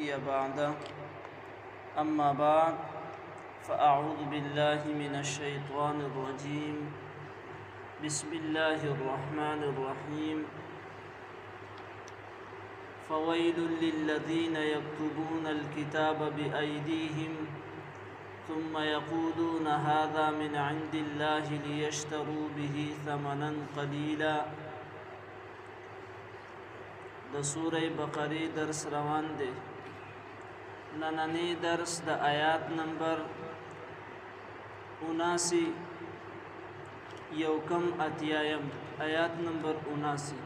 نبي بعده أما بعد فأعوذ بالله من الشيطان الرجيم بسم الله الرحمن الرحيم فويل للذين يكتبون الكتاب بأيديهم ثم يقولون هذا من عند الله ليشتروا به ثمنا قليلا. د سوره بقره درس روان دی. نننی درس د آیات نمبر 79 یوکم اتیایم آیات نمبر 79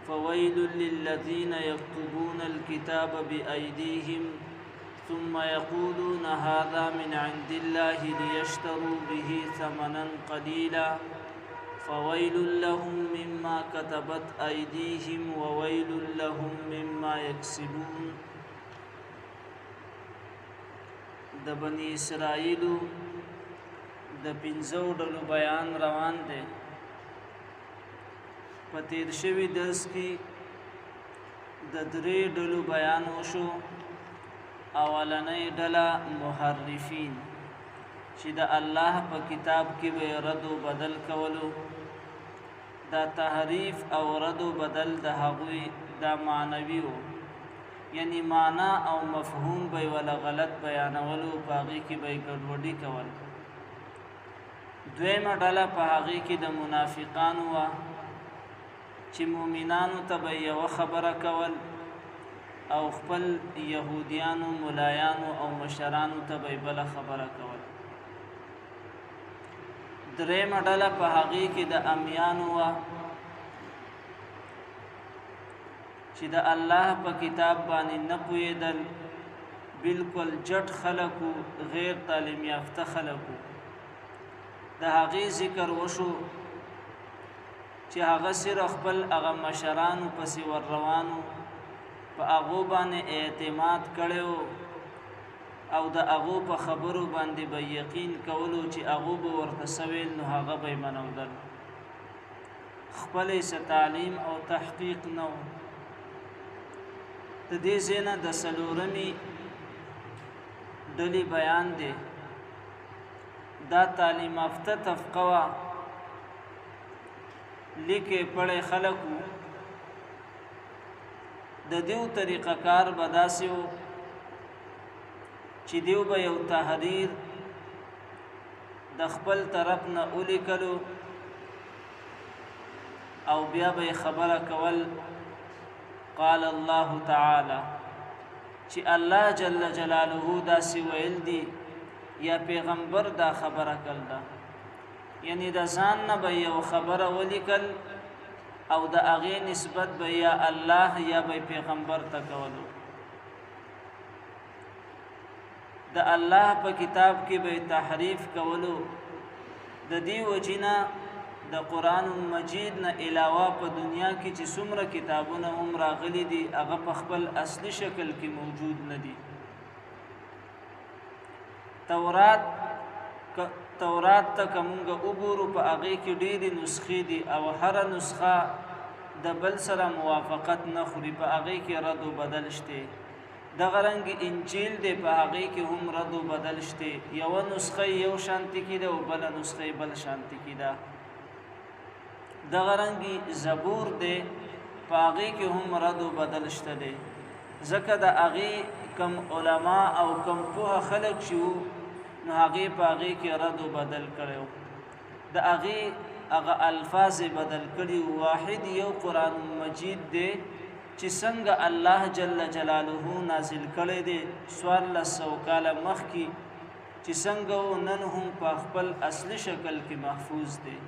فويل للذين يكتبون الكتاب بأيديهم ثم يقولون هذا من عند الله ليشتروا به ثمنا قليلا فويل لهم مما كتبت أيديهم وويل لهم مما يكسبون. د بني اسرائیل د پنځو ډلو بیان روان دی. په تیر شوي درس کې د درې ډلو بیان وشو. اولنۍ ډله محرفین چې د الله په کتاب کې به رد او بدل کولو. دا تحریف او رد او بدل د هغوی دا معنوي وو، یعنی معنا او مفهوم به ولا غلط بیانولو، په هغې کې به ګډوډي کول. دویمه ډله په هغې کې د منافقانو وه چې مؤمنانو ته به یوه خبره کول او خپل یهودیانو ملایانو او مشرانو ته به بله خبره کول. درېمه ډله په هغې کې د امیانو وه چې د الله په کتاب باندې نه پوهېدل، بلکل جټ خلکو، غیر تعلیم یافته خلکو. د هغې ذکر وشو چې هغه صرف خپل هغه مشرانو پسې ور روانو، په هغو باندې اعتماد کړی او د هغو په خبرو باندې به یقین کولو چې هغو به ورته څه ویل نو هغه به یې منودل. خپل یې څه تعلیم او تحقیق نه و. د دې ځای نه د څلورمې ډلې بیان دی. دا تعلیم یافته طبقه وه، لیکې پړی خلک و. د دیو طریقه کار به داسې و چې دیو به یو تحریر د خپل طرف نه ولیکلو او بیا به خبره کول قال الله تعالی، چې الله جل جلاله داسې ویل دی یا پیغمبر دا خبره کړل ده. یعنی د ځان نه به یو خبره ولیکل او د هغې نسبت به یا الله یا به پیغمبر ته کولو. د الله په کتاب کې به تحریف کولو. د دې وجې د قرآن مجید نه علاوه په دنیا کې چې څومره کتابونه هم راغلي دي هغه په خپل اصلي شکل کې موجود نه دي. تورات ته که مونږ وګورو په هغې کې ډېرې نسخې دي او هره نسخه د بل سره موافقت نه خوري، په هغې کې رد و بدل شته. دغه رنګ انجیل دی، په هغې کې هم رد و بدل شته. یوه نسخه یو شانتي کې ده او بله نسخه بل شانتي کې ده. دغه رنګ زبور دی، په هغې کې هم رد و بدل شته دی. ځکه د هغې کم علما او کم پوهه خلک چې وو نو هغې په هغې کې رد و بدل کړی و. د هغې هغه الفاظ بدل کړي. واحد یو قرآن مجید دی چې څنګه الله جل جلاله نازل کړی دی 1400 کاله مخکې، چې څنګه و نن هم په خپل اصلي شکل کې محفوظ دی.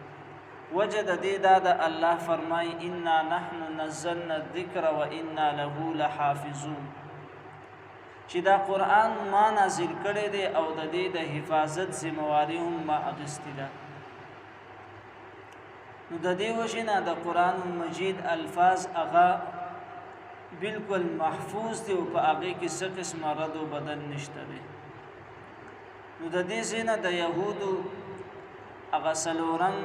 وجه د دې دا د الله فرمای انا نحن نزلنا الذکر و انا له لحافظون، چې دا قرآن ما نازل کړی دی او د دې د حفاظت ذمہواری هم ما اخیستې ده. نو د دې وجې نه د قرآن مجید الفاظ هغه بالکل محفوظ دی او په هغې کې څه قسمه رد و بدل نشته دی. نو د دې ځای نه د یهودو هغه څلورم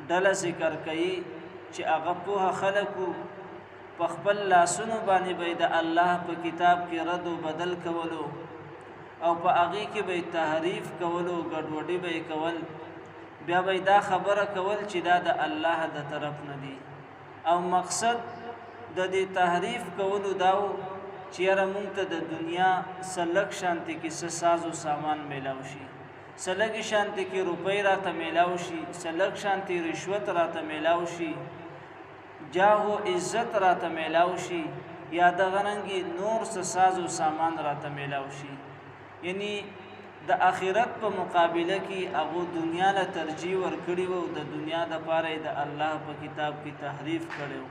ډله ذکر کوي چې هغه پوهه خلکو په خپل لاسونو باندې به د الله په کتاب کې رد او بدل کولو او په هغه کې به تحریف کولو ګډوډي به کول بیا به دا خبره کول چې دا د الله د طرف نه دی او مقصد د دې تحریف کولو داو چې را مونږ ته د دنیا سلک شانتي کې ساز او سامان میلاو شي سلګ شانتي کې روپۍ راته میلاو شي سلګ شانتي رشوت راته میلاو شي جاه او عزت راته میلاو شي یا د غننګي نور ساز او سامان راته میلاو شي یعنی د آخرت په مقابله کې هغه دنیا له ترجیح ورکړي وو د دنیا د پاره د الله په کتاب کې تحریف کړو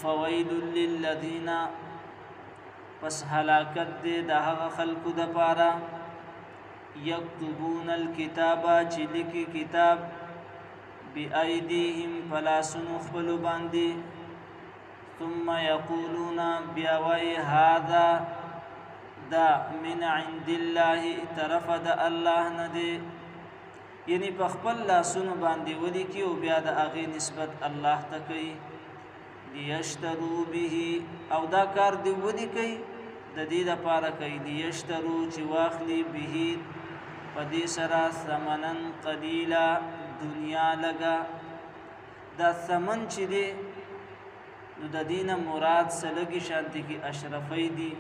فویل للذین پس هلاکت دې د هغه خلقو د پاره یكتبون الكتاب چې لیکي کتاب بأيديهم فلاسن خپل باندې ثم يقولون بیاوی هذا دا من عند الله طرف د الله نه دی یعنی په خپل لاسونو باندې ولیکي او بیا د هغه نسبت الله ته کوي ليشتروا به او دا کار دی ولیکي د دې لپاره کوي ليشتروا چې واخلي به په دې سره ثمنن قليلا دنیا لگا دا ثمن چې دی نو د دینه مراد سلګي شانتي کې اشرفي دي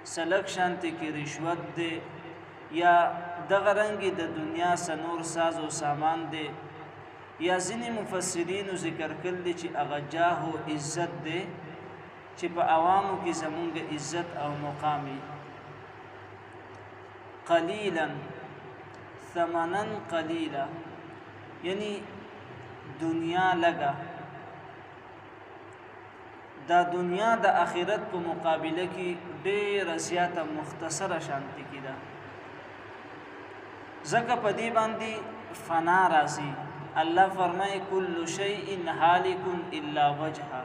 سلک شانتی کی رشوت دے یا دغه رنگی د دنیا سنور ساز او سامان دے یا ځینې مفسرینو ذکر کړل چې هغه جاه او عزت دے چې په عوامو کې زمونږ عزت او مقامي قلیلا ثمنا قلیلا یعنی دنیا لگا دا دنیا د آخرت په مقابله کې ډېر زیاته مختصره شانتی کې ده زکه په دې باندې فنا راځي الله فرمای کل شیء هالک الا وجهه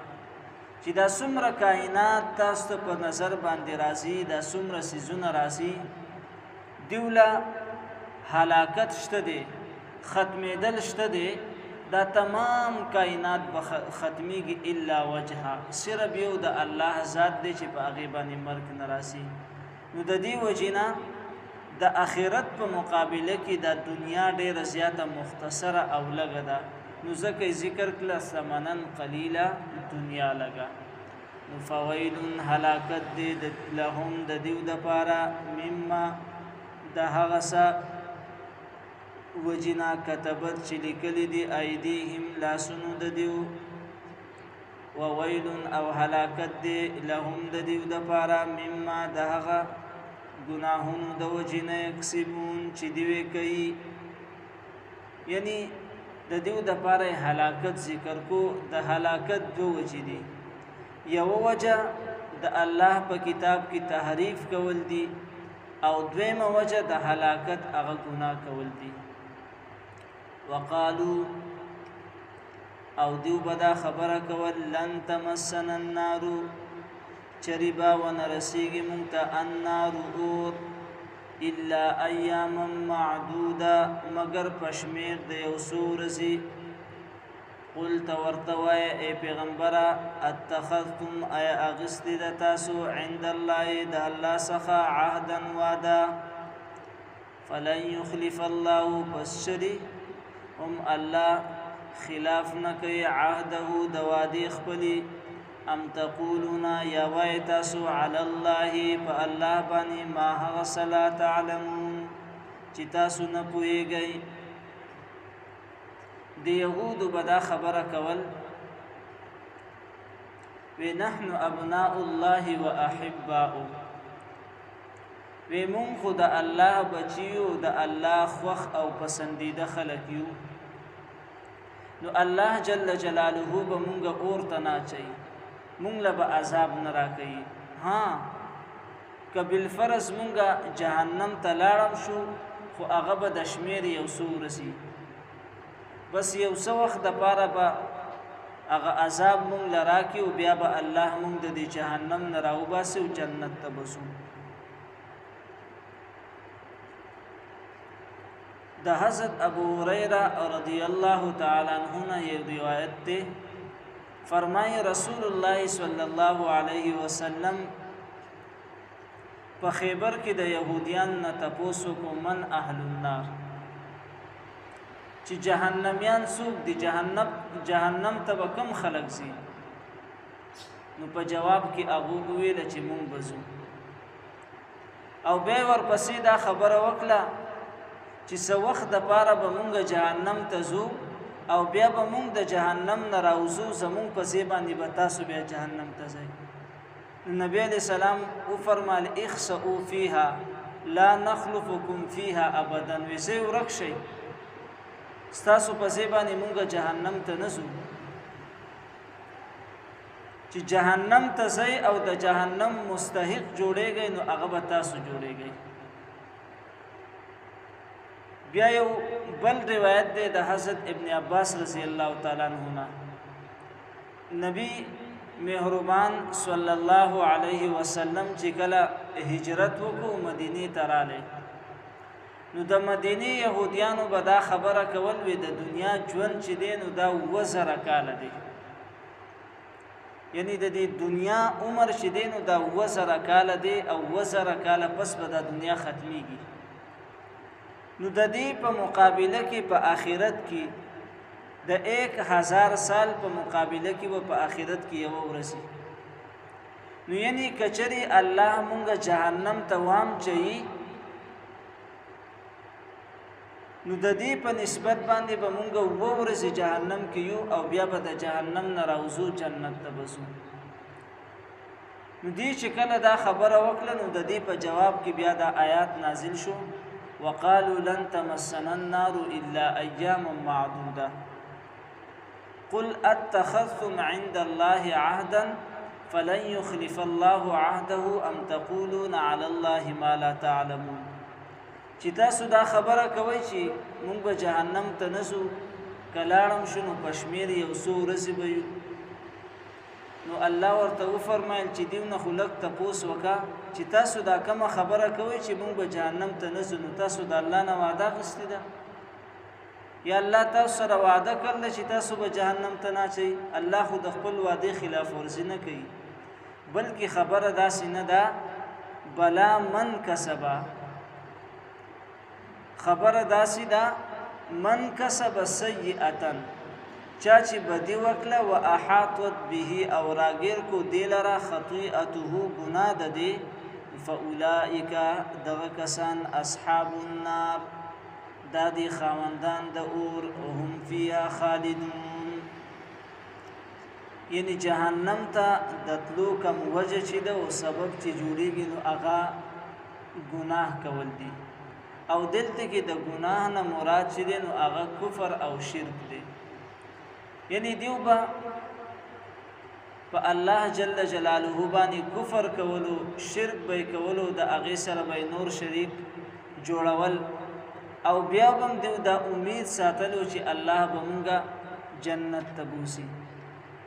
چې دا څومره کائنات تاسو په نظر باندې راځي دا څومره سيزونه راځي دیولا هلاکت شته دي ختمېدل شته دي دا تمام کائنات ختمیږي الا وجهه صرف یو د الله ذات دی چې په هغه باندې مرګ ناراضي نو د دې وجینا د آخرت په مقابله کې د دنیا ډیره زیاته مختصره او لګه ده نو ځکه ذکر کله ثمنن قلیلا دنیا لګه نو فویل هلاکت دې لهم د دیو د پاره مما د هغه څه وجنا كتبت چې لیکلي دي ايديهم لاسونو د دیو وويل او هلاکت دي لهم د دیو د پاره مما دهغه گناهونو د وجنه یکسبون چې دیوي کوي یعنی د دیو د پاره هلاکت ذکر کو د هلاکت دو وجې دي یو وجه د الله په کتاب کې تحریف کول دي او دویمه وجه د هلاکت هغه ګناه کول دي وقالو او دیو بدا خبره کول لن تمسن النار چریبا ونرسیگی مونتا النار اور الا ایاما معدودا مگر پشمیر د یو سورزی قلت ورتوای ای پیغمبره اتخذتم ای اغستی د تاسو عند الله د الله څخه عهدا وعده فلن يخلف الله بشری هم الله خلاف نکي عهده دوادي خپلي ام تقولون يا ويتاسو على الله فالله بني ما غسل تعلمون چې تاسو نه پويږئ د يهودو بدا خبره کول ونحن ابناء الله واحباؤه ومون خود الله بچیو د الله خوخ او پسندیده خلق یو نو الله جل جلاله به مونږه اور تناچي مونږ له به عذاب نه راکړي ها کبل فرض مونږه جهنم ته لاړم شو خو هغه به د شمیر یو سورسي بس یو څو وخت د پاره به هغه عذاب مونږ لراکي او بیا به الله مونږ د جهنم نه راوباسي او جنت ته بسو د حضرت ابو هريره رضی الله تعالی عنہ یو روایت ده فرمای رسول الله صلی الله علیه وسلم په خیبر کې د يهوديان نه تاسو کو من اهل النار چې جهنميان څوک دي جهنم ته کم خلق سي نو په جواب کې هغه ویل چې مونږ بزو او به ورپسې دا خبره وکړه چې څو وخت د پاره به مونږ جهنم ته ځو او بیا به مونږ د جهنم نه راوځو زمونږ په ځای باندې به تاسو بیا جهنم ته ځئ نبی علیہ السلام او فرمال اخسئوا فيها لا نخلفكم فيها ابدا وسه ورکشي ستاسو په ځای باندې مونږ جهنم ته نه ځو چې جهنم ته ځئ او د جهنم مستحق جوړیږئ نو هغه به تاسو جوړیږئ بیا یو بل روایت دی د حضرت ابن عباس رضی الله تعالی عنہ نبی مهربان صلی الله علیه وسلم چې کله هجرت وکړو مدینه ته راغله نو د مدینه يهوديانو به دا خبره کول وي د دنیا ژوند چې دی نو دا 2000 کال دی یعنی د دې دنیا عمر چې دی نو دا 2000 کال دی او 2000 کال پس به د دنیا ختميږي نو د دې په مقابله کې په آخرت کې د 1000 سال په مقابله کې و په آخرت کې یو ورسي نو یعنی کچري الله مونږ جهنم ته وام چي نو د دې په نسبت باندې به مونږ ورسي جهنم کې یو او بیا به د جهنم نه راوځو جنت ته بسو نو دې چې کله دا خبره وکړه نو د دې په جواب کې بیا دا آیات نازل شو وقالوا لن تمسنا النار الا اياما معدوده قل اتخذتم عند الله عهدا فلن يخلف الله عهده ام تقولون على الله ما لا تعلمون چې تاسو دا خبره کوي چې مونږ به جهنم ته نسو کلاړم شنو پښمیر یو سو ورځې به نو الله ورته فرمایل چې دیونه خلق تپوس وکا چې تاسو دا کومه خبره کوي چې مونږ به جهنم ته نسو نو تاسو د الله نه وعده غوښتي ده یا الله تاسو سره وعده کړل چې تاسو به جهنم ته نه چي الله خو د خپل وعده خلاف ورزي نه کوي بلکې خبره داسې نه ده بلا من کسبا خبره داسې ده من کسب سیئه چا چې بدی وکړه و احاطت به او راګیر کو دلرا خطیئته گناه ده دی فاولئک دغه کسان اصحاب النار دا دی خاوندان د اور هم فيها خالدون یعنی جهنم ته دتلو کوم وجه چې ده او سبب چې جوړیږي نو هغه گناه کول دي او دلته کې د گناه نه مراد چې ده نو هغه کفر او شرک دی یعنی دیوبا په الله جل جلاله باندې کفر کولو شرک به کولو د هغه سره به نور شریک جوړول او بیا هم دیو دا امید ساتلو چې الله به مونږه جنت ته بوسي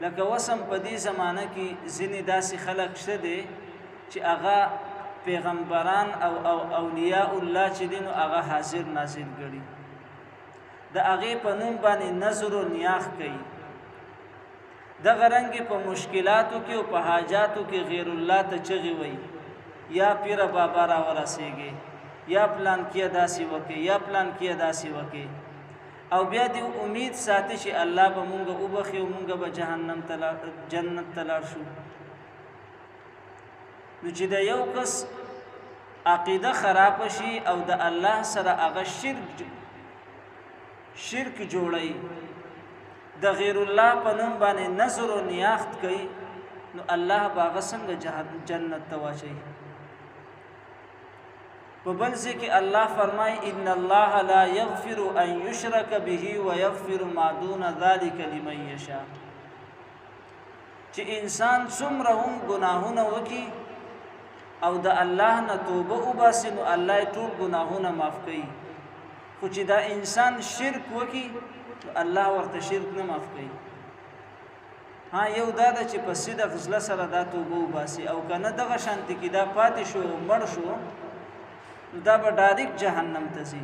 لکه وسم په دې زمانہ کې ځینې داسې خلک شته دي چې هغه پیغمبران او اولیاء الله چې دینو هغه حاضر ناظر ګړي د هغه په نوم باندې نظر او نیاخ کوي د غرنګ په مشکلاتو کې او په حاجاتو کې غیر الله ته چغي وي یا پیر بابا را ورسېږي یا پلان کې داسي وکي یا پلان کې داسي وکي او بیا دې امید ساتي چې الله به مونږ وبخي او مونږ به جهنم ته جنت ته لاړ شو نو چې د یو کس عقیده خراب شي او د الله سره هغه شرک جوړي د غیر الله په نوم باندې نظر او نیاخت کوي نو الله باغ څنګه جنت ته واچي په بل ځکه الله فرمای ان الله لا يغفر ان يشرك به ويغفر ما دون ذلك لمن يشاء چې انسان څومره هم ګناهونه وکي او د الله نه توبه وباسي نو الله ټول ګناهونه معاف کوي خو چې دا انسان شرک وکي الله ورته شرک نه معاف کوي ها یو دا چې په صدق غزله سره دا توبه وباسي او کنه دغه شانتي کې دا پاتې شو مړ شو دا به ډایرک جهنم ته ځي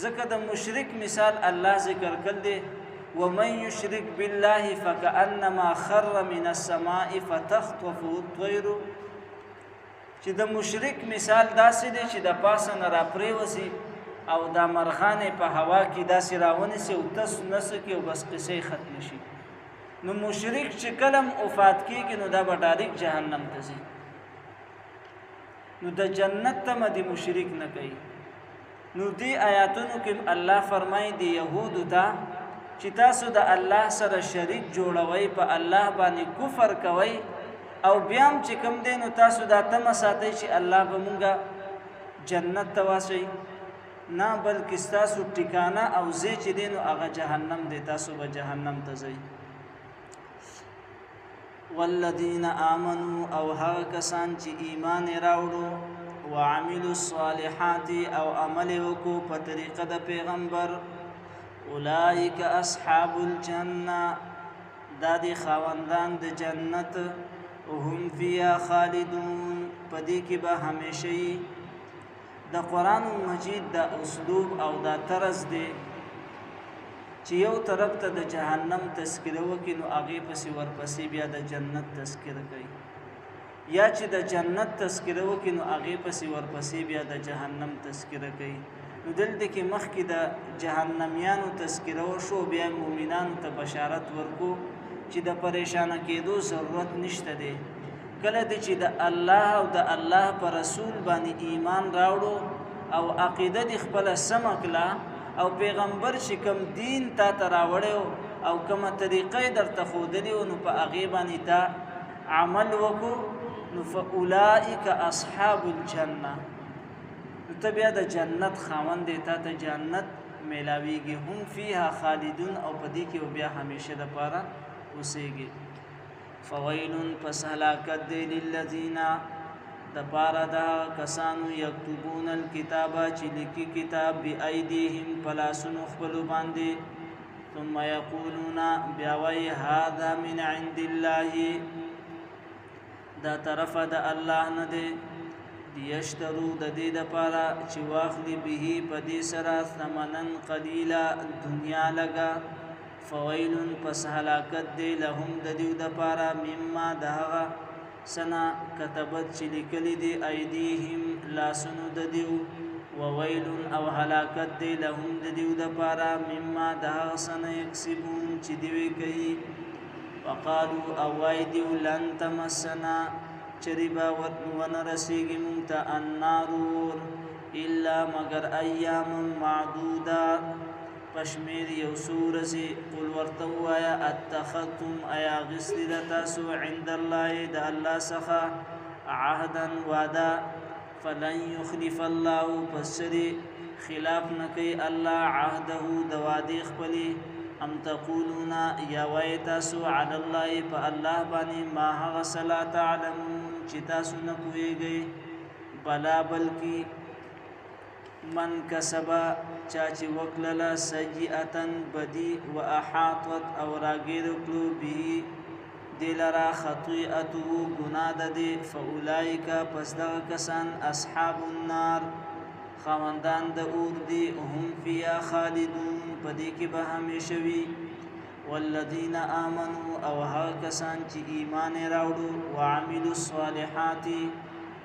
ځکه د مشرک مثال الله ذکر کړل دی ومن يشرك بالله فكأنما خر من السماء فتخطفه الطير چې د مشرک مثال داسې دی چې د پاسه نه راپریوځي او دا مرغانې په هوا کې داسې راونیسي او تاسو نسو کې او بس قصې ختم شي. نو مشرک چې کلم وفات کېږي نو دا به ډایرکټ جهنم ته ځي. نو د جنت ته مدي مشرک نه کوي. نو دی آیاتونو کې الله فرمایي دی يهودو ته چې تاسو د الله سره شریک جوړوي په الله باندې کفر کوي او بیا هم چې کوم دی نو تاسو دا تمه ساتئ چې الله به مونږه جنت ته واچوي. نه بلکې ستاسو ټکانه او ځای چې دی نو هغه جهنم دی، تاسو به جهنم ته ځئ. والذین آمنوا او هغه کسان چې ایمان راوړو وعملوا الصالحات او عمل وکړو په طریقه د پیغمبر اولئک اصحاب الجنه دا دی خاوندان د جنت هم فيها خالدون پدې کې به همیشه د قرآن مجید د اسلوب او د طرز دی چې یو طرف ته د جهنم تذکره وکړي نو هغې پسې ورپسې بیا د جنت تذکره کوي، یا چې د جنت تذکره وکړي نو هغې پسې ورپسې بیا د جهنم تذکره کوي. نو دلته کې مخکې د جهنمیانو تذکره وشو، بیا مؤمنانو ته بشارت ورکو چې د پریشانه کېدو ضرورت نشته دی. کله دی چې د الله او د الله پر رسول باندې ایمان راوړو او عقیده دی خپله سمه کړه او پیغمبر چې کوم دین تا ته راوړی او کومه طریقه درته ښودلې نو په هغې باندې تا عمل وکړو نو فاولئک اصحاب الجنه نو ته بیا د جنت خاوند دی، تا ته جنت میلاویږي. هم فیها خالدون او په دې کې بیا همیشه دپاره اوسیږي. فویل پس هلاکت دی للذین دپاره دا کسانو یکتبون الکتابه چې لیکي کتاب بایدیهم په لاسونو خپلو باندې ثم یقولون بیا وایي هذا من عند الله دا طرفه د الله نه دی لیشترو د دې دپاره چې واخلي به په دې سره ثمنا قلیلا دنیا لګه. فویل پس هلاکت دی لهم د دیو دپاره مما د هغه سنا کتبت چې لیکلی دی ایدیهم لاسونو د دیو وویل او هلاکت دی لهم د دیو دپاره مما د هغه سنه یکسبون چې دیوی کوي. وقالو او وای دیو لن تمسنا چریبا ونرسیږي مونږ ته النارور الا مگر ایام معدوده پشمیر یو څو ورځې. قل ورته ووایه اتخذتم ایا اخیستي ده تاسو عند الله د الله څخه عهدا وعده فلن یخلف الله پس چرې خلاف نه کوي الله عهده د وعدې خپلې. ام تقولون یا وایې تاسو علی الله په الله باندې ما هغه څه لا تعلمون چې تاسو نه پوهېږئ. بلا بلکې من کسبا چا چې وکړله سیئتا بدی و احاطت او راګیر کړو به دې لره خطیئته ګناه د دې فاولئک پس دغه کسان اصحاب النار خاوندان د اور دي هم فیها خالدون په دې کې به همیشه وي. والذین آمنوا او هغه کسان چې ایمان راوړو وعملوا الصالحات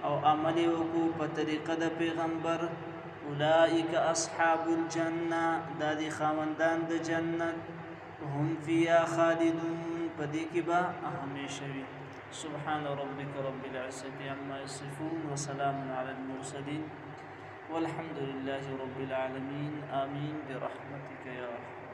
او عمل وکړو په طریقه د پیغمبر اولئک اصحاب الجنه دا دی خاوندان د جنت هم فیها خالدون په دې کې به همیشه وي. سبحان ربک رب العزة عما یصفون وسلام علی المرسلین والحمد لله رب العالمین آمین برحمتک یا رحمن.